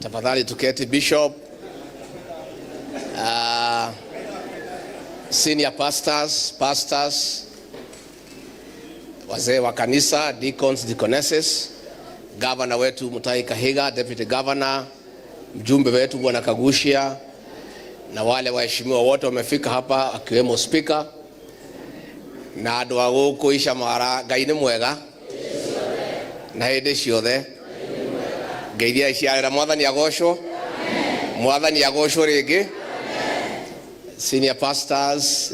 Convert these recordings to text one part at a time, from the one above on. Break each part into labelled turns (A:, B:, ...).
A: Tafadhali tuketi. Bishop, senior pastors, wazee wa kanisa, deacons, deaconesses, governor wetu Mutahi Kahiga, deputy governor, mjumbe wetu Bwana Kagushia, na wale waheshimiwa wote wamefika hapa akiwemo speaker, na andu a guku isha mara Ngai ni mwega na hindi ciothe. Ngeithia iciarira mwathani agocwo, mwathani agocwo ringi. Senior pastors,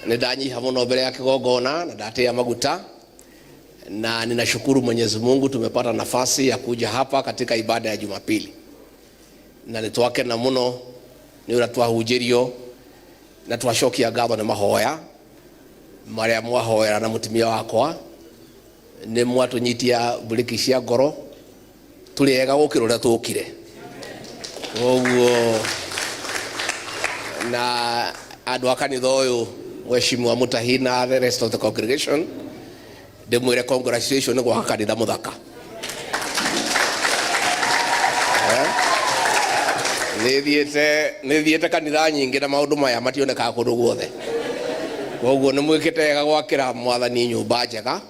A: nidanyiha muno mbere ya kigongona na ndatia maguta, na ninashukuru Mwenyezi Mungu tumepata nafasi ya kuja hapa katika ibada ya Jumapili, na nitwake na muno ni ura twahujirio na twashokia ngatho ni mahoya maria mwahoera na mutimia wakwa ni mwatunyitia buriki cia ngoro tuliega gukirura tukire oguo na andu akanitha uyu Mheshimiwa Mutahi na the rest of the congregation ndimwire congratulations gwa kanitha muthaka. Nithiete kanitha nyingi na maundu maya mationeka kundu guothe, koguo ni mwikite wega gwakira mwathani nyumba njega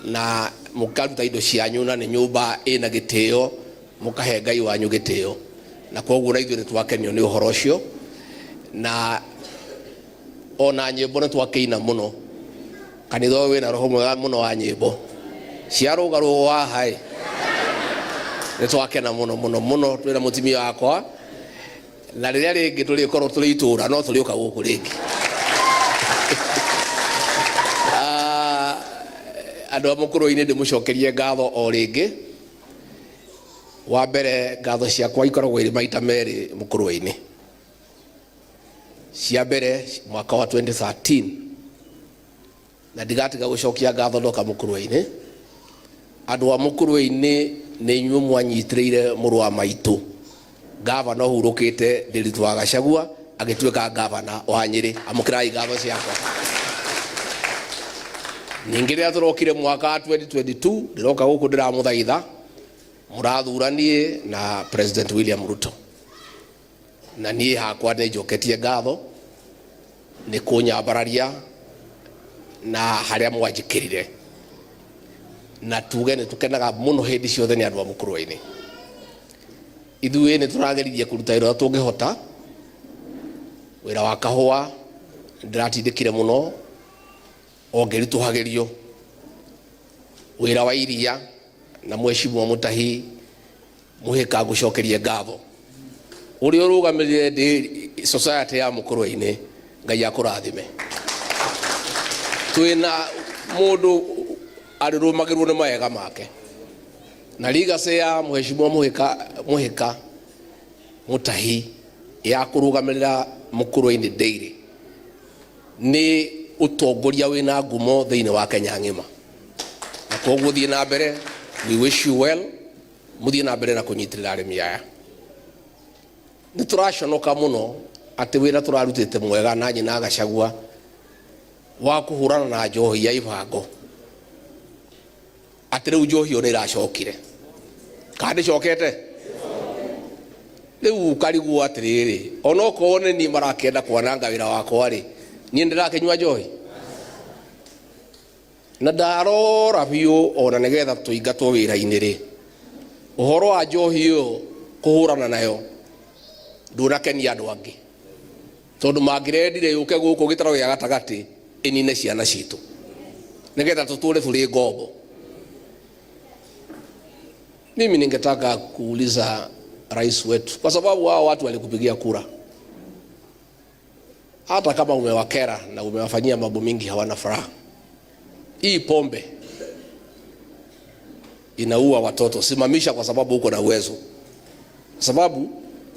A: na mukaruta indo cianyu na ni nyumba ina gitio, mukahe Ngai wanyu gitio, na koguo na ithuĩ nitwakenio ni uhoro ucio, na ona nyimbo nitwakeina muno. Kanitha ũyũ wĩna roho mwega muno wa nyimbo ciarũgarũ wa hai nitwakena muno muno muno. Twĩna mutimia wakwa na rĩrĩa rĩngĩ tũrĩkorwo tũrĩ itũũra no tũrĩũka gũkũ rĩngĩ. Andũ a mũkũrũ-inĩ ndĩmũcokerie ngatho o rĩngĩ. Wa mbere ngatho ciakwa ikoragwo irĩ maita merĩ mũkũrũ-inĩ. Cia mbere mwaka wa 2013 na ndigatiga gucokia ngatho ndoka mũkũrũ-inĩ. Andũ a mũkũrũ-inĩ nĩ inyuĩ mwanyitĩrĩire mũrũ wa maitũ gavana hurũkĩte Ndiritu wa Gachagua agĩtuĩka gavana wa Nyeri. Amũkĩrai ngatho ciakwa. Ningĩ rĩrĩa tũrokire mwaka wa 2022 ndĩroka gũkũ ndĩramũthaitha mũrathuranie na President William Ruto, na niĩ hakwa nĩ njoketie ngatho nĩ kũnyambararia na harĩa mwanjĩkĩrire, na tuge nĩ tũkenaga mũno hĩndĩ ciothe nĩ andũ a mũkũrũ-inĩ. Ithuĩ nĩ tũrageririe kũruta wĩra ũrĩa tũngĩhota. Wĩra wa kahũa ndĩratindĩkire mũno ongeritũhagĩrio. Wĩra wa iria na Mheshimiwa Mutahi mũhĩka ngũcokerie ngatho. Ũrĩa ũrũgamĩrĩire society ya mũkũrũ-inĩ, Ngai akũrathime. Twĩna mũndũ arĩrũmagĩrĩrwo nĩ mawega make, na legacy ya Mheshimiwa mũhĩka Mutahi ya kũrũgamĩrĩra mũkũrũ-inĩ daily nĩ ũtongoria wĩna ngumo thĩinĩ wa Kenya ng'ima, na koguo thiĩ na mbere. We wish you well. Mũthiĩ na mbere na kũnyitĩrĩra arĩmi aya. Nĩ tũraconoka mũno atĩ wĩra tũrarutĩte mwega na nyina Gachagua wa kũhũrana na njohi ya ibango, atĩ rĩu njohi ĩyo nĩ ĩracokire kana ndĩcokete. Rĩu karigwo atĩrĩrĩ, ona okorwo nĩ niĩ marakĩenda kwananga wĩra wakwa rĩ, niĩ ndĩrakĩnyua njohi? Na ndarora biũ ona nĩgetha tũingatwo wĩra-inĩ rĩ, ũhoro wa njohi ĩyo kũhũrana nayo ndũnakenia andũ angĩ, tondũ mangĩrendire yũke gũkũ gĩtaro gĩa gatagatĩ ĩnine ciana citũ nĩgetha tũtũre tũrĩ ngombo. Mimi ningetaka kuuliza rais wetu, kwa sababu hao watu walikupigia kura, hata kama umewakera na umewafanyia mambo mingi hawana furaha. Hii pombe inaua watoto, simamisha kwa sababu uko na uwezo. Kwa sababu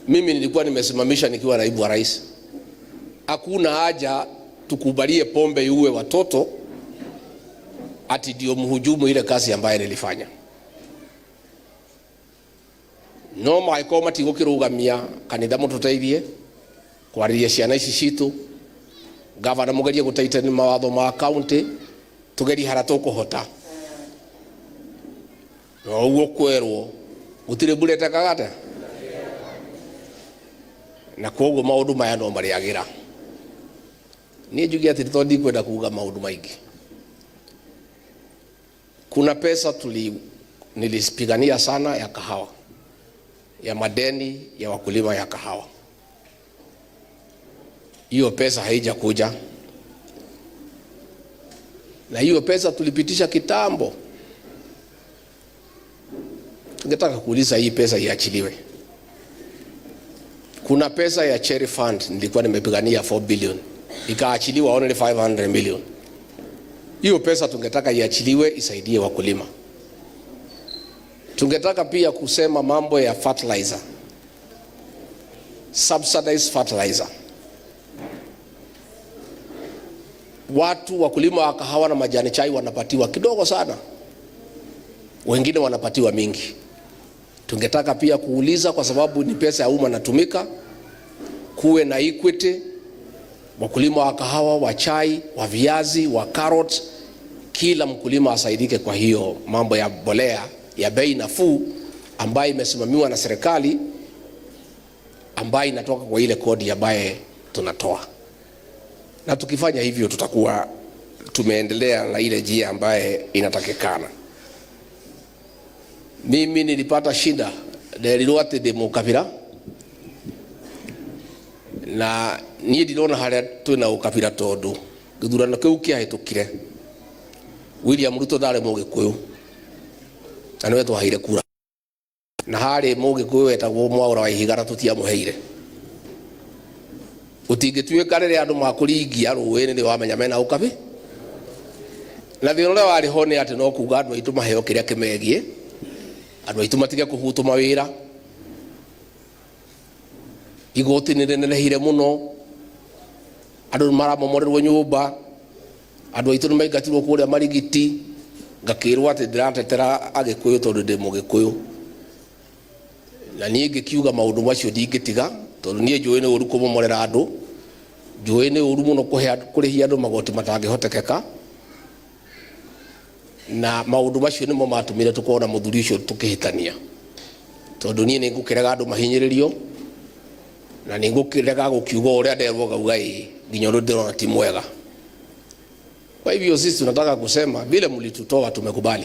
A: mimi nilikuwa nimesimamisha nikiwa naibu wa rais. Hakuna haja tukubalie pombe iue watoto ati ndio mhujumu ile kazi ambayo nilifanya. No maiko matigũkĩrũgamia kanitha mũtũteithie kwarĩria ciana ici citũ, gavana mũgerie gũteithania mawatho ma county, tũgerie hara tũkũhota. No ũguo kwerwo gutire bulete kagate na kogo maundu maya no mariagira ni njugi ati tondi kwenda kuuga maundu maingi. Kuna pesa nilipigania sana ya kahawa, ya madeni ya wakulima ya kahawa. Hiyo pesa haijakuja, na hiyo pesa tulipitisha kitambo. Tungetaka kuuliza hii pesa iachiliwe. Kuna pesa ya Cherry Fund nilikuwa nimepigania 4 billion, ikaachiliwa only 500 million. Hiyo pesa tungetaka iachiliwe isaidie wakulima. Tungetaka pia kusema mambo ya fertilizer, subsidized fertilizer. Watu wakulima wa kahawa na majani chai wanapatiwa kidogo sana, wengine wanapatiwa mingi. Tungetaka pia kuuliza, kwa sababu ni pesa ya umma natumika, kuwe na equity. Wakulima wa kahawa, wa chai, wa viazi, wa carrot, kila mkulima asaidike kwa hiyo mambo ya mbolea ya bei nafuu ambayo imesimamiwa na serikali, ambayo inatoka kwa ile kodi ambaye tunatoa. Na tukifanya hivyo tutakuwa tumeendelea na ile njia ambaye inatakikana. Mimi nilipata shida ndelilwate demo kabira, na niĩ ndirona haria twina ukabira tondu githurano kiu kiahitukire William Ruto ndare Mugikuyu na niwe twaheire kura, na hari Mugikuyu wetagwo Mwaura wa Ihigara tutiamuheire. Utingituika riria andu makuringia ruini ni wamenya mena ukabi, na thina uria wari ho ni ati no kuga andu aitu maheo kiria kimegie, andu aitu matige kuhutu mawira. Igoti ni rinenehire muno, andu maramomorerwo nyumba, andu aitu nimaigatirwo kuria marigiti, ngakirwo ati ndiratetera Agikuyu tondu ndi Mugikuyu. Na niĩ ngikiuga maundu macio ndingitiga, tondu niĩ njũĩ nĩ ũru kũmomorera andu, njũĩ nĩ ũru mũno kũrĩhia andu magoti matangĩhotekeka, na maundu macio nĩmo matũmire tũkorwo na mũthuri ũcio tũkĩhĩtania. Tondu niĩ nĩ ngũkĩrega andu mahinyĩrĩrio, na nĩ ngũkĩrega gũkiuga ũrĩa nderwo ngauga nginya ũndũ ndĩrona ti mwega. Kwa hivyo sisi tunataka kusema vile mlitutoa tumekubali,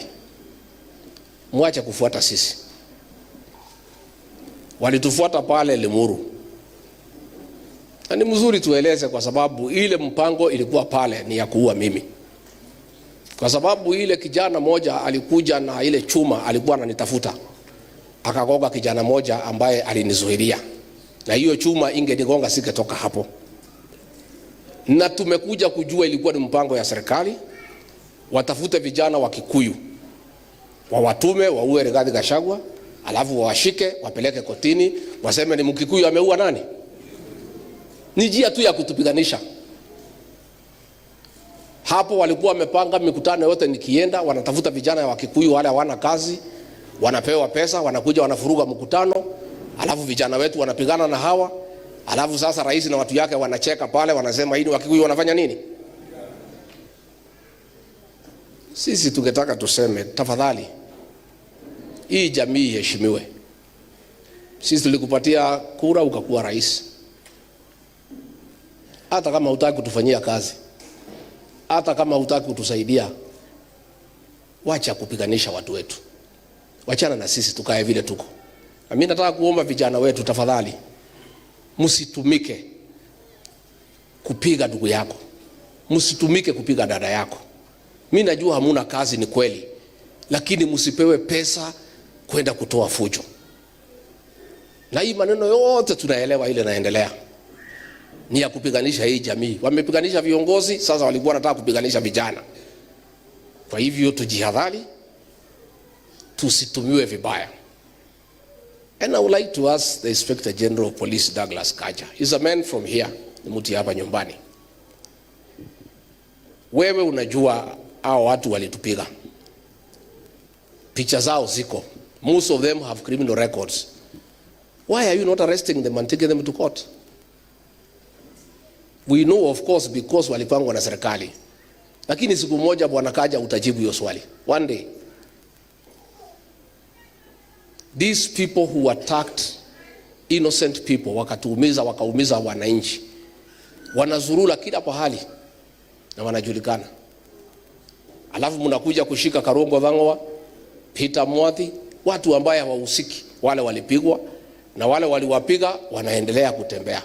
A: mwache kufuata sisi. Walitufuata pale Limuru, na ni mzuri tueleze, kwa sababu ile mpango ilikuwa pale ni ya kuua mimi. Kwa sababu ile kijana moja alikuja na ile chuma, alikuwa ananitafuta, akagonga kijana moja ambaye alinizuilia, na hiyo chuma ingenigonga singetoka hapo. Na tumekuja kujua ilikuwa ni mpango ya serikali, watafute vijana wa Kikuyu, wawatume waue Rigathi Gachagua, alafu washike wapeleke kotini, waseme ni Mkikuyu ameua nani. Ni njia tu ya kutupiganisha. Hapo walikuwa wamepanga mikutano yote, nikienda wanatafuta vijana wa Kikuyu wale hawana kazi, wanapewa pesa, wanakuja wanafuruga mkutano, alafu vijana wetu wanapigana na hawa, alafu sasa rais na watu yake wanacheka pale, wanasema hii ni Wakikuyu wanafanya nini? Sisi tungetaka tuseme, tafadhali hii jamii iheshimiwe. Sisi tulikupatia kura ukakuwa rais. Hata kama hutaki kutufanyia kazi, hata kama hutaki kutusaidia, wacha kupiganisha watu wetu. Wachana na sisi tukae vile tuko. Na mimi nataka kuomba vijana wetu, tafadhali msitumike kupiga ndugu yako, msitumike kupiga dada yako. Mimi najua hamuna kazi, ni kweli, lakini msipewe pesa kwenda kutoa fujo. Na hii maneno yote tunaelewa ile naendelea ni ya kupiganisha hii jamii. Wamepiganisha viongozi, sasa walikuwa wanataka kupiganisha vijana. Kwa hivyo tujihadhari, tusitumiwe vibaya. And I would like to ask the Inspector General of Police, Douglas Kanja. He's a man from here, ni mtu hapa nyumbani. Wewe unajua hao watu walitupiga, picha zao ziko, most of them have criminal records. Why are you not arresting them and taking them to court? We know, of course, because walipangwa na serikali. Lakini siku moja Bwana Kanja utajibu hiyo swali. One day. These people who attacked innocent people, wakaumiza wananchi, wanazurula kila pahali na wanajulikana. Alafu mnakuja kushika Karongo Vangwa, Peter Mwathi, watu ambaye hawahusiki. Wale walipigwa na wale waliwapiga wanaendelea kutembea.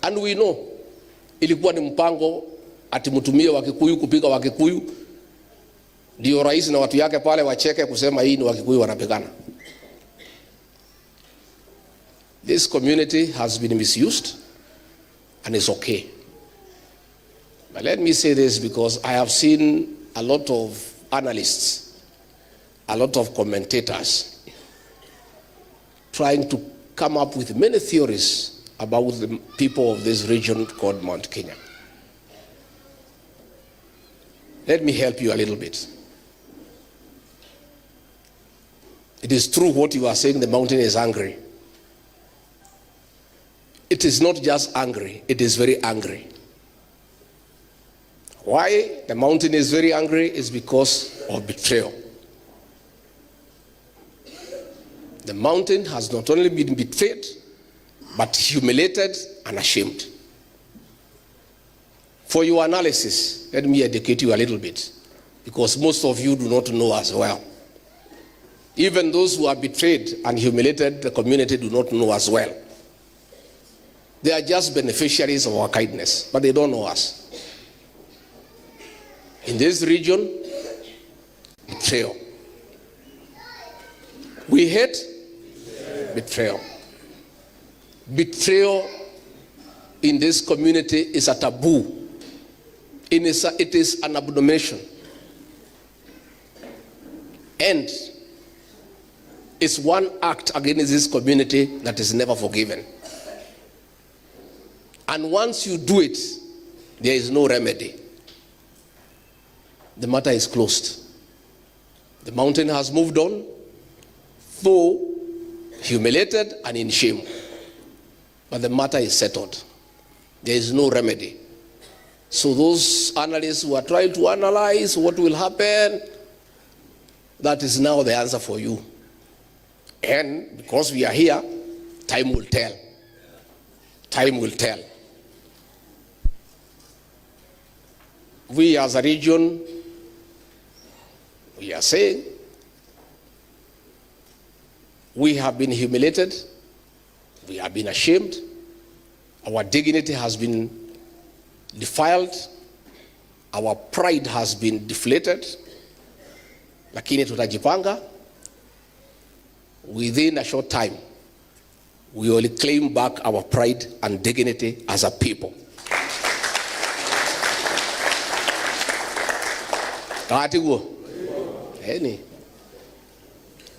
A: And we know ilikuwa ni mpango ati mtumie Wakikuyu kupiga Wakikuyu, ndio rais na watu yake pale wacheke kusema hii ni Wakikuyu wanapigana. This community has been misused and it's okay. But let me say this, because I have seen a lot of analysts, a lot of commentators trying to come up with many theories about the people of this region called Mount Kenya. Let me help you a little bit. It is true what you are saying, the mountain is angry. It is not just angry, it is very angry. Why the mountain is very angry is because of betrayal. The mountain has not only been betrayed, but humiliated and ashamed. For your analysis, let me educate you a little bit, because most of you do not know as well. Even those who are betrayed and humiliated the community do not know as well. They are just beneficiaries of our kindness, but they don't know us. In this region, betrayal. We hate betrayal. Betrayal in this community is a taboo. It is an abomination. And it's one act against this community that is never forgiven. And once you do it, there is no remedy. The matter is closed. The mountain has moved on, though humiliated and in shame. But the matter is settled. There is no remedy. So those analysts who are trying to analyze what will happen, that is now the answer for you. And because we are here, time will tell. Time will tell. We as a region, we are saying we have been humiliated, we have been ashamed, our dignity has been defiled, our pride has been deflated, lakini tutajipanga. Within a short time, we will claim back our pride and dignity as a people. Kaatiguo eni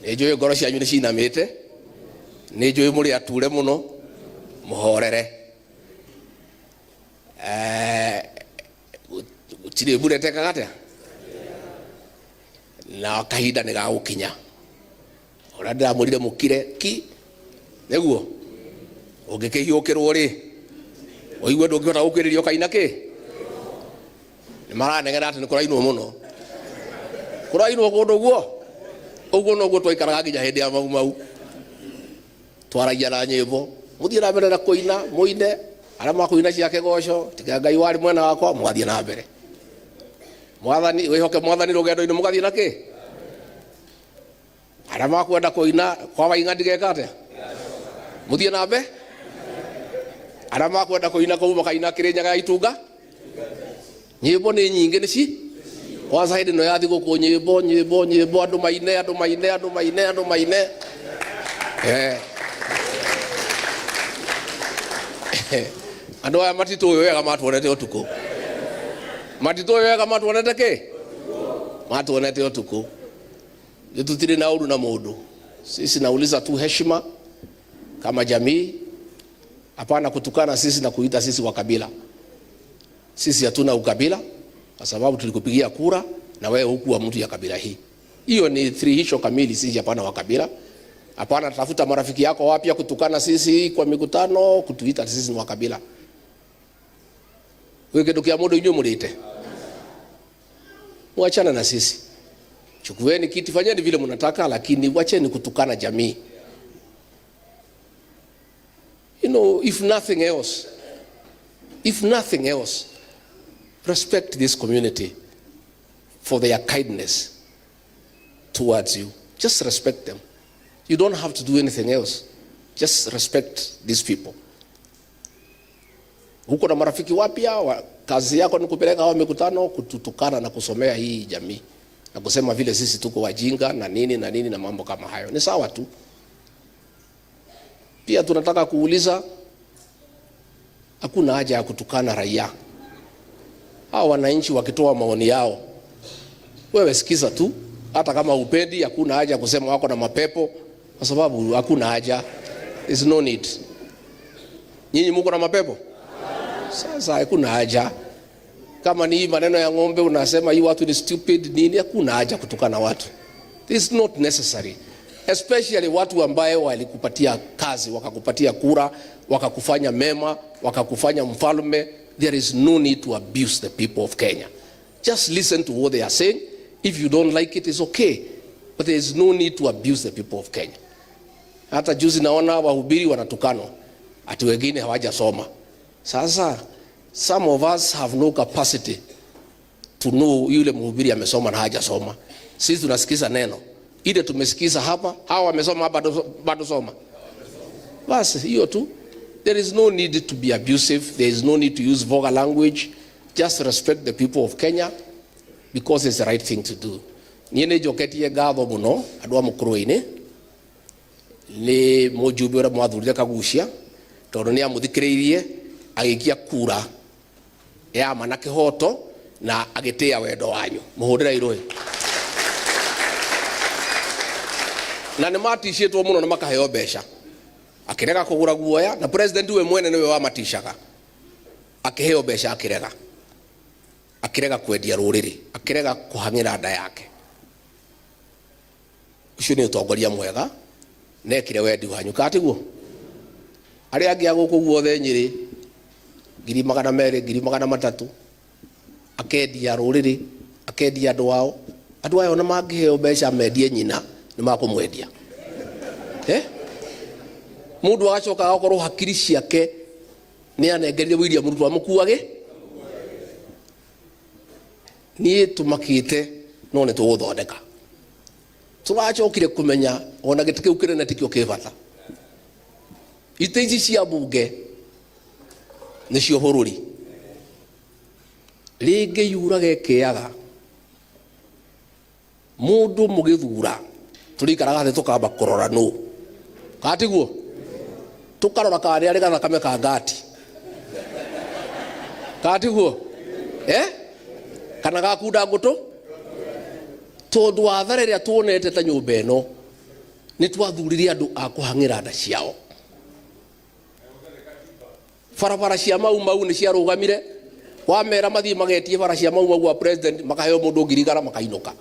A: nejo ngoro cianyu ni cinamite nejo muri ature muno muhorere utire burete kagate na kahinda ni ga gukinya ora ndamurire mukire ki neguo ungikihiukirwo ri oigwe ndungihota gukiririo kaina ki ni maranegera ati ni kurainwo muno kurainwo kundu guo uguo noguo twaikaraga nginya hindi ya mau twaragia na nyimbo muthie na mbere na kuina muine ara makuina cia kigoco tiga Ngai wari mwena wakwa mwathie na mbere mwathani wihoke mwathani rugendo-ini mugathie na ki ara makwenda kuina kwa wainga ndigekate muthie na mbere ara makwenda kuina kuu makaina Kirinyaga Itunga nyimbo ni nyingi nici kwanza hindi no yathi guku nyimbo andu maine andu aya matitu wega matuonete utuku matitu wega matuonete ki matuonete utuku tutire na uru na mundu sisi nauliza tu heshima kama jamii, hapana kutukana sisi na kuita sisi wa kabila. Sisi hatuna ukabila kwa sababu tulikupigia kura na wewe hukuwa mtu ya kabila hii. Hiyo ni thihirisho kamili, sisi hapana wa kabila. Hapana tafuta marafiki yako wapya kutukana sisi kwa mikutano, kutuita sisi ni wa kabila. Wewe kidokia mundu inyo murite. Muachana na sisi. Chukueni kiti, fanyeni vile mnataka, lakini wacheni kutukana jamii. You know, if nothing else, respect this community for their kindness towards you. Just respect them. You don't have to do anything else. Just respect these people. Huko na marafiki wapya, kazi yako ni kupeleka hao mikutano, kututukana na kusomea hii jamii, na kusema vile sisi tuko wajinga na nini na nini na mambo kama hayo. Ni sawa tu. Pia tunataka kuuliza, hakuna haja ya kutukana raia. Hao wananchi wakitoa maoni yao, wewe sikiza tu. Hata kama upendi, hakuna haja ya kusema wako na mapepo, kwa sababu hakuna haja. There's no need. Nyinyi mko na mapepo? Sasa hakuna haja. Kama ni maneno ya ng'ombe unasema hii watu ni stupid nini, hakuna haja kutukana watu. It's not necessary. Especially watu ambaye walikupatia kazi, wakakupatia kura, wakakufanya mema, wakakufanya mfalme. There is no need to abuse the people of Kenya. Just listen to what they are saying. If you don't like it, it's okay. But there is no need to abuse the people of Kenya. Hata juzi naona wahubiri wanatukano, ati wengine hawajasoma. Sasa some of us have no capacity to know yule mhubiri amesoma na hajasoma. Sisi tunasikiza neno. Ile tumesikiza hapa, hao wamesoma hapa bado soma. Basi hiyo tu. There is no need to be abusive. There is no need to use vulgar language. Just respect the people of Kenya, because it's the right thing to do. Niene joketie gatho muno andu amukuru-ini ni mujumbe ura mwathurire Kagucia, tondu ni amuthikiriirie agikia kura ya mana kihoto na agitia wendo wanyu. Muhundira irui. Na ni matishitwo muno na makaheo mbeca, akirega kugura guoya, na president we mwene niwe wa matishaga, akiheo mbeca akirega kwendia ruriri, akirega kuhangira nda yake. Ucio ni utongoria mwega, nekire wendi wanyu katiguo. Aria angi aguku guothe Nyeri 200,000 2,300 akendia ruriri, akendia andu ao. Andu ayo na mangiheo mbeca mendie nyina ni makumwendia. Mundu agacoka agakorwo hakiri ciake ni anengerire William Ruto amukuage. Ni tumakite no ne tuguthondeka. Turacokire kumenya ona gitike ukire na tikio kibata. Ite ici cia bunge ni cio bururi. Ringi yura gekeaga. Mundu mugithura turikaraga the tukamba kurora no. Katiguo tukarora kare ari gathakame ka ngati. Katiguo kana gakunda ngutu tondu wa thareria tuonete ta nyumba eno ni twathuririe andu akuhangira nda ciao. Barabara cia mau ni cia rugamire, wamera mathii magetie bara cia mau wa president makaheo mundu 2,000 makainuka.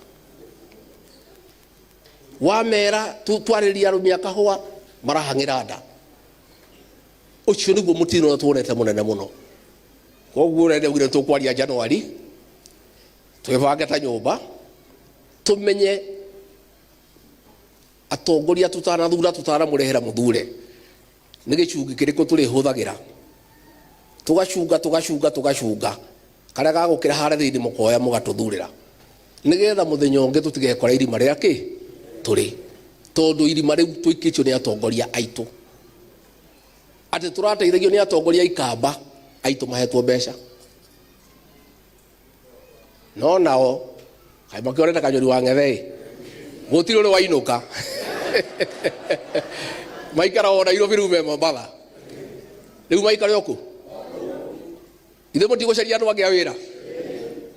A: Wamera twariria rumia kahua marahangira nda. Ucio niguo mutino tuonete munene muno. Koguo rende ugire tukwaria Januari twebanga ta nyumba tumenye atongoria tutanathura tutanamurehera muthure ni gicungi kiriko turi huthagira tugacunga karia gagukira hare thiini mukoya mugatuthurira nigetha muthenya ungi tutigekora irima ria ki turi tondu irima riu tuikitio ni atongoria aitu ati turateithagio ni atongoria ikamba aitu mahetwo mbeca no nao kai makioreta kanyori wa ng'ethei gutiro ri wainuka maikara ona iro birume mabala riu maikara yoku ithe mutigo caria andu angi a wira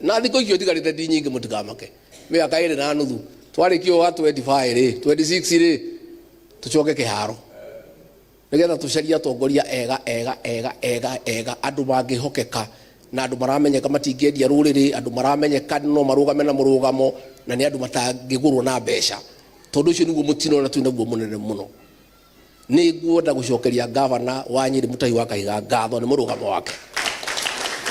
A: na thiko icio tigarite ndi nyingi mutikamake miaka 2.5 twarikio wa 25 ri 26 ri tucoke kiharo nigetha tucaria atongoria ega andu mangihokeka na andu maramenyeka matingĩendia rũrĩrĩ, andu maramenyeka no marugame na mũrugamo, na nĩ andu matangĩgũrwo na mbeca. Tondu ũcio nĩguo mũtino na twĩnaguo mũnene mũno. Nĩ ngwenda gũcokeria gavana wa Nyeri Mutahi wa Kahiga ngatho nĩ mũrugamo wake.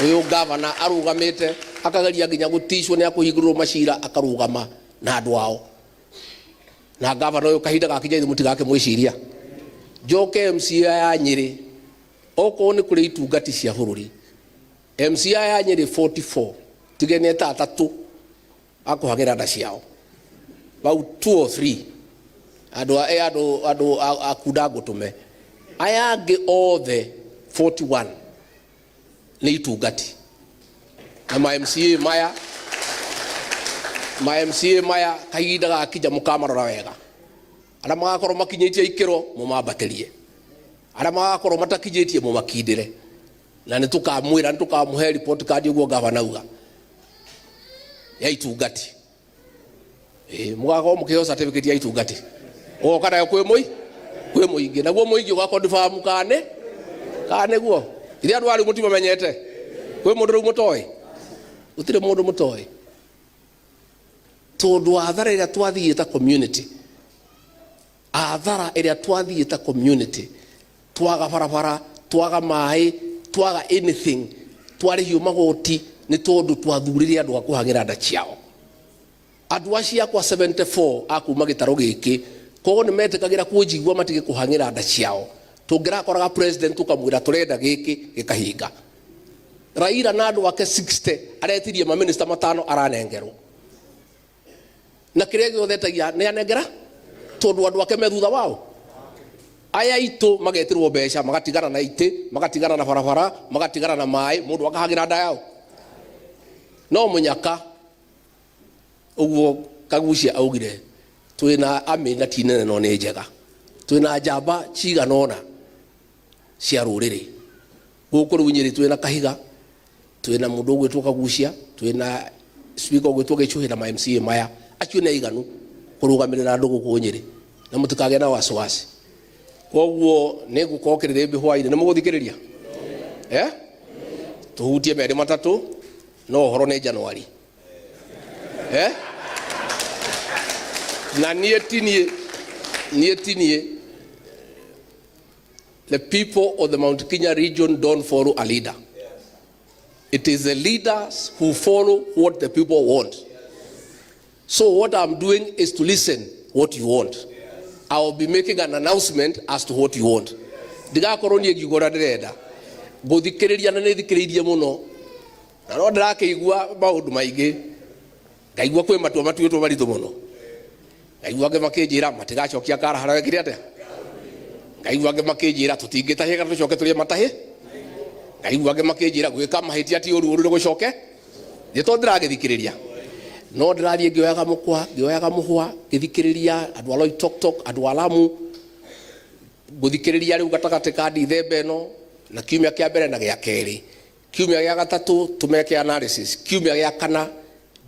A: Ũyũ gavana arugamĩte akageria nginya gũticwo nĩ akũhingũrĩrwo macira akarugama na andu ao na gavana uyu kahinda gakinya mutigake mwiciria njoke MCA ya Nyeri oko ni kuri itungati cia bururi MCA ya Nyeri 44 tigene ta atatu akuhagira nda ciao bau 2 or 3 adu akuda gutume aya angi othe 41 ni itungati na ma MCA maya kahinda gakinya mukamarora wega ara magakorwo makinyitie ikiro mumambaterie ara magakorwo matakinyitie mumakindire na nitukamwira nitukamuhe report card uguo gavana uga ya itungati mugakorwo mukiheo certificate ya itungati oka nayo kwi muingi naguo muingi uga confirm kane guo ithia andu ari mutima menyete kwi mundu ru mutoi utire mundu mutoi tondu athara iria twathiita community twaga barabara twaga mai twaga anything twarihio magoti ni tondu twathurire andu akuhagira nda ciao andu acia kwa 74 akuma gitaro giki kogo ni metikagira kunjigua matige kuhangira nda ciao tungira koraga president tukamwira turenda giki gikahinga Raila na andu wake 60 aretirie ma minister matano aranengerwo na kirege othetagia ni anengera tondu andu wake me thutha wao aya itu magetirwo mbeca magatigana na ite magatigana na barabara magatigana na mai mundu akahagira nda yao no munyaka uguo kagucia augire twina amina tinene no ni njega twina njamba ciganona cia ruriri guku ru Nyeri twina kahiga twina mundu gwitwo kagucia twina speaker gwitwo gichuhira ma MCA maya acio ne iganu kurugamirira andu guku Nyeri na mutikage na wasiwasi koguo ni gukokirire bihwaire ni muguthikiriria tuhutie meri matatu no horo ni January na nietinie the people of the Mount Kenya region don't follow a leader. It is the leaders who follow what the people want. So what I'm doing is to listen what you want. I will be making an announcement as to what you want. Diga koroni egigora dereda. Guthikiriria na nithikiririe muno. Na no ndirakeigua maundu maingi. Ngaigua kwi matua matuitwo marithu muno. Ngaigua makinjira matigacokia kara harawe kiri atia. Ngaigua makinjira tutingitahe kana tucoke turie matahe. Ngaigua makinjira gwika mahitia ti uru gucoke. Gito ndiragithikiriria. No ndirathie ngioyaga muhwa ngithikiriria andu aloi tok andu alamu guthikiriria riu gatagate ka Dithemba ino na kiumia kia mbere na gia keri kiumia gia gatatu tumeke analysis kiumia gia kana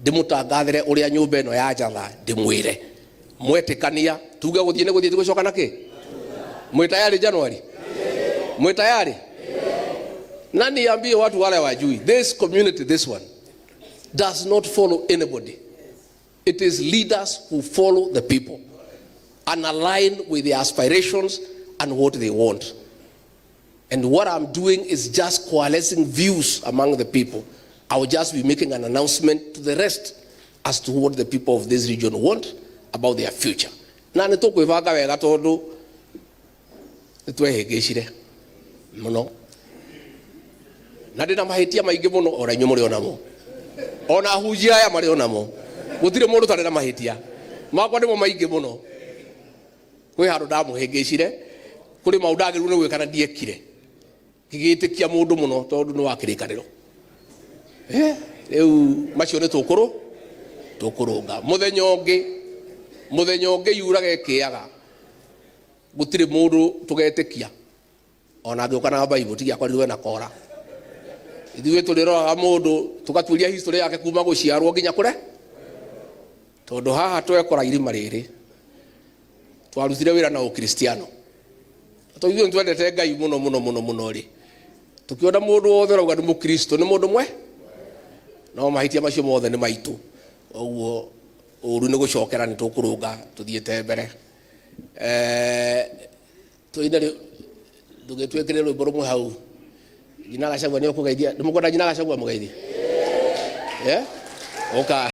A: ndimutangathire uria nyumba ino ya njatha ndimwire mwetikania tuge guthie ne guthie gucoka naki mwe tayari January mwe tayari nani ambie watu wale wajui this community this one does not follow anybody. It is leaders who follow the people and align with their aspirations and what they want. And what I'm doing is just coalescing views among the people. I will just be making an announcement to the rest as to what the people of this region want about their future. Na nitukwivanga wega tondu nitwehingicire muno na ndina mahitia maingi muno ora inyu muri onamo ona hujia ya mari onamo gutire mundu tare na mahitia makwa ndimo maingi muno kwi handu ndamuhingicire kuri maundu agiru ni gwikana ndiekire gigitikia mundu muno tondu ni wakirikaniro riu macio ni tukurunga muthenya ungi yuraga ikiaga gutire mundu tugetikia ona ngioka na Bible tigia kwariwe na kora ithuĩ tũrĩroraga mũndũ tũgatuĩria history yake kuma gũciarwo nginya kũre tondũ haha twekora irima rĩrĩ twarutire wĩra na ũkristiano tondũ ithuĩ twendete Ngai mũno rĩ tũkiona mũndũ wothe rauga nĩ mũkristo nĩ mũndũ mwe no mahitia macio mothe nĩ maitũ ũguo ũru nĩ gũcokera nĩ tũkũrũnga tũthiĩte mbere tũine tũgĩtwĩkĩre rwĩmbo rũmwe hau Gachagua ni okugeithia ndimukunda Gachagua mugeithia okay